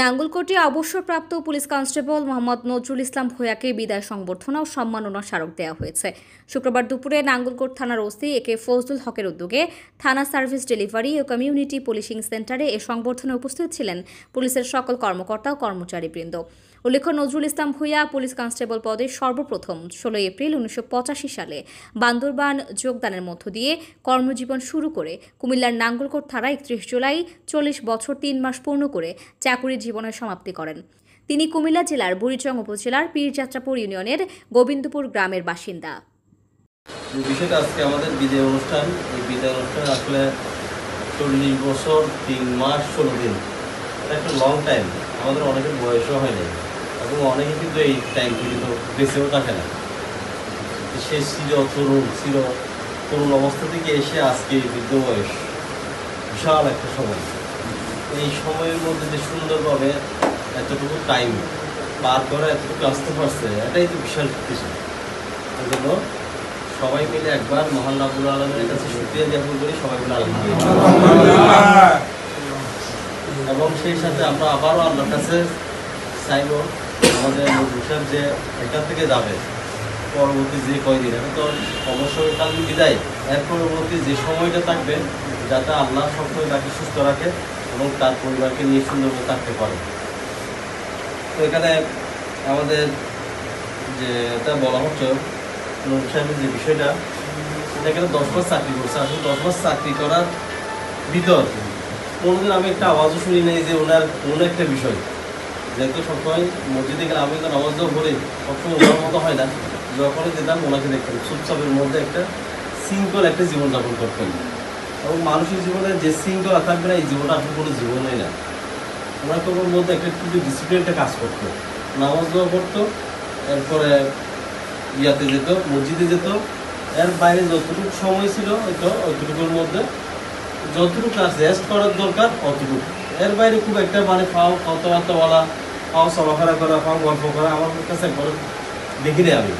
নাঙ্গলকোটে অবসরপ্রাপ্ত police constable Mohammad Nazrul Islam ভূঁইয়াকে বিদায় সংবর্ধনা ও সম্মাননা স্মারক দেওয়া হয়েছে। শুক্রবার দুপুরে নাঙ্গলকোট থানার ওসি একে ফজলুল হকের উদ্যোগে থানা সার্ভিস ডেলিভারি ও কমিউনিটি পুলিশিং সেন্টারে এ সংবর্ধনা উপস্থিত ছিলেন পুলিশের সকল কর্মকর্তা ও কর্মচারীবৃন্দ। উল্লেখ্য, নজরুল ইসলাম ভূঁইয়া পুলিশ কনস্টেবল পদে সর্বপ্রথম ১৬ এপ্রিল ১৯৮৫ সালে বান্দরবান যোগদানের মধ্য দিয়ে কর্মজীবন শুরু করে কুমিল্লার নাঙ্গলকোট থানায় ৩১ জুলাই ৪০ বছর ৩ মাস পূর্ণ করে চাকুরির জীবনের সমাপ্তি করেন। তিনি কুমিল্লা জেলার বুড়িচং উপজেলার পীরযাত্রাপুর ইউনিয়নের গোবিন্দপুর গ্রামের বাসিন্দা। বিষয়টা আজকে আমাদের বিদায় অনুষ্ঠান। এই বিদায় অনুষ্ঠান আসলে ৪০ বছর ৩ মাস ১৬ দিন, এটা একটা লং টাইম। আমাদের অনেকের বয়সও হয় নাই এবং অনেকে কিন্তু এই টাইম থেকে তো বেঁচেও থাকে না। সে তরুণ অবস্থা থেকে এসে আজকে বৃদ্ধ বয়স, বিশাল একটা সময়। এই সময়ের মধ্যে যে সুন্দরভাবে এতটুকু টাইম পার করে এতটুকু আসতে পারছে, এটাই তো বিশাল কিছু। এই জন্য সবাই মিলে একবার মহান রাব্বুল আলামিনের কাছে শুকরিয়া জ্ঞাপন করি, সবাই মিলে আলহামদুলিল্লাহ। এবং সেই সাথে আমরা আবারও আল্লাহর কাছে চাইব আমাদের নজরুল সাহেব যে এখান থেকে যাবে পরবর্তী যে কয়দিন, এখন তো অবসরকালীন বিদায়, এর পরবর্তী যে সময়টা থাকবে যাতে আল্লাহ সবসময় তাকে সুস্থ রাখে এবং তার পরিবারকে নিয়ে সুন্দরভাবে থাকতে পারে। তো এখানে আমাদের যে এটা বলা হচ্ছে নজরুল সাহেবের যে বিষয়টা, এখানে 10 মাস চাকরি করছে। আসলে 10 মাস চাকরি করার ভিতর কোনোদিন আমি একটা আওয়াজও শুনি নাই যে ওনার কোনো একটা বিষয়, যেহেতু সবসময় মসজিদে গেলে আমি তো নামাজ পড়ি, সবসময় ওনার মতো হয় না। যখনই যেতাম ওনাকে দেখতাম চুপচাপের মধ্যে একটা শৃঙ্খল একটা জীবনযাপন করতেন এবং মানুষের জীবনে যে শৃঙ্খলা থাকবে না, এই জীবনটা আসলে কোনো জীবনই না। ওনার কোনোর মধ্যে একটা কিন্তু ডিসিপ্লিনটা কাজ করতো, নামাজ দোয়া করতো, এরপরে ইয়াতে যেত, মসজিদে যেত। এর বাইরে যতটুকু সময় ছিল হয়তো ওইটুকুর মধ্যে যতটুকু ক্লাস রেস্ট করার দরকার অতটুকু, এর বাইরে খুব একটা ফাও কথাবার্তা বলা, ফাও চলাফেরা করা, ফাও গল্প করা আমার কাছে একবার দেখি রে আমি।